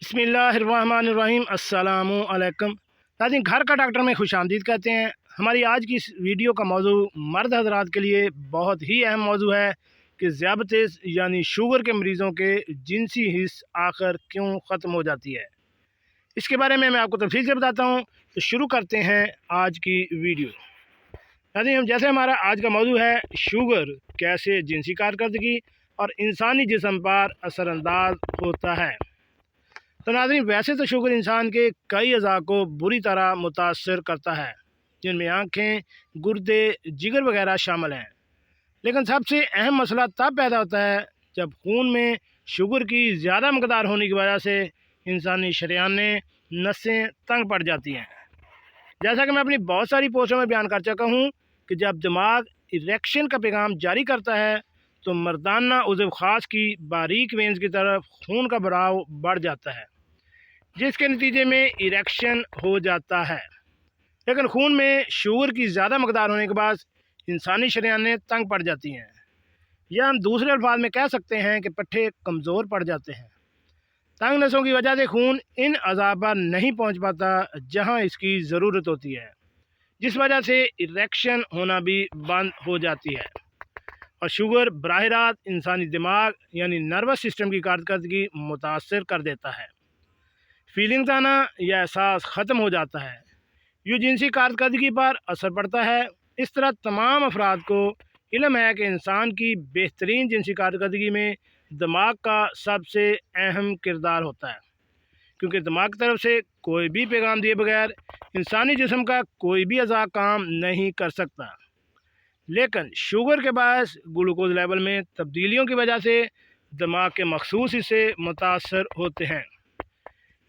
बिस्मिल्लाहिर्रहमानिर्रहीम अस्सलामु अलैकुम। नाज़रीन, घर का डॉक्टर में खुश आमदीद कहते हैं। हमारी आज की इस वीडियो का मौजू मर्द हज़रात के लिए बहुत ही अहम मौजू है कि ज़ियाबतीस यानी शुगर के मरीज़ों के जिनसी हिस्स आखिर क्यों ख़त्म हो जाती है। इसके बारे में मैं आपको तफसील से बताता हूँ। तो शुरू करते हैं आज की वीडियो। नाज़रीन, जैसे हमारा आज का मौजू है शुगर कैसे जिनसी कारकर्दगी और इंसानी जिस्म पर असरअंदाज होता है। तो नाज़रीन, वैसे तो शुगर इंसान के कई अज़ा को बुरी तरह मुतासर करता है, जिनमें आँखें, गुर्दे, जिगर वगैरह शामिल हैं। लेकिन सबसे अहम मसला तब पैदा होता है जब खून में शुगर की ज़्यादा मकदार होने की वजह से इंसानी शरीयानें, नसें तंग पड़ जाती हैं। जैसा कि मैं अपनी बहुत सारी पोस्टों में बयान कर चुका हूँ कि जब दिमाग इरेक्शन का पैगाम जारी करता है तो मर्दाना उज़व ख़ास की बारीक वेंस की तरफ खून का बहाव बढ़ जाता है, जिसके नतीजे में इरेक्शन हो जाता है। लेकिन खून में शुगर की ज़्यादा मकदार होने के बाद इंसानी शरीयानें तंग पड़ जाती हैं, या हम दूसरे अल्फाज में कह सकते हैं कि पट्ठे कमज़ोर पड़ जाते हैं। तंग नसों की वजह से खून इन अज़ा पर नहीं पहुंच पाता जहां इसकी ज़रूरत होती है, जिस वजह से इरेक्शन होना भी बंद हो जाती है और शुगर बराह रास्त इंसानी दिमाग यानी नर्वस सिस्टम की कारकर्दगी मुतासर कर देता है। फीलिंग्स आना या एहसास ख़त्म हो जाता है। यूँ जिनसी कारकर्दगी पर असर पड़ता है। इस तरह तमाम अफराद को इल्म है कि इंसान की बेहतरीन जिनसी कारकर्दगी में दिमाग का सबसे अहम किरदार होता है, क्योंकि दिमाग की तरफ से कोई भी पैगाम दिए बगैर इंसानी जिस्म का कोई भी अज़ा काम नहीं कर सकता। लेकिन शुगर के बायस ग्लूकोज लेवल में तब्दीलियों की वजह से दिमाग के मखसूस हिस्से मुतासर होते हैं।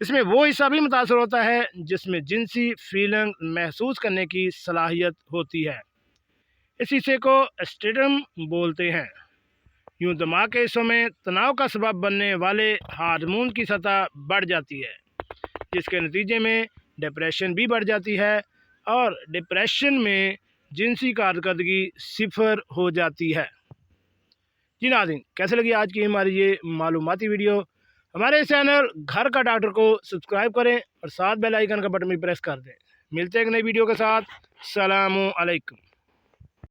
इसमें वो हिस्सा भी मुतासर होता है जिसमें जिनसी फीलिंग महसूस करने की सलाहियत होती है। इस हिस्से को एस्ट्रेटम बोलते हैं। यूँ दिमाग के हिस्सों में तनाव का सबब बनने वाले हार्मोन की सतह बढ़ जाती है, जिसके नतीजे में डिप्रेशन भी बढ़ जाती है और डिप्रेशन में जिनसी कारकर्दगी सिफर हो जाती है। जी नाज़रीन, कैसे लगी आज की हमारी ये मालूमाती वीडियो? हमारे चैनल घर का डॉक्टर को सब्सक्राइब करें और साथ बेल आइकन का बटन भी प्रेस कर दें। मिलते हैं एक नई वीडियो के साथ। सलामु अलैकुम।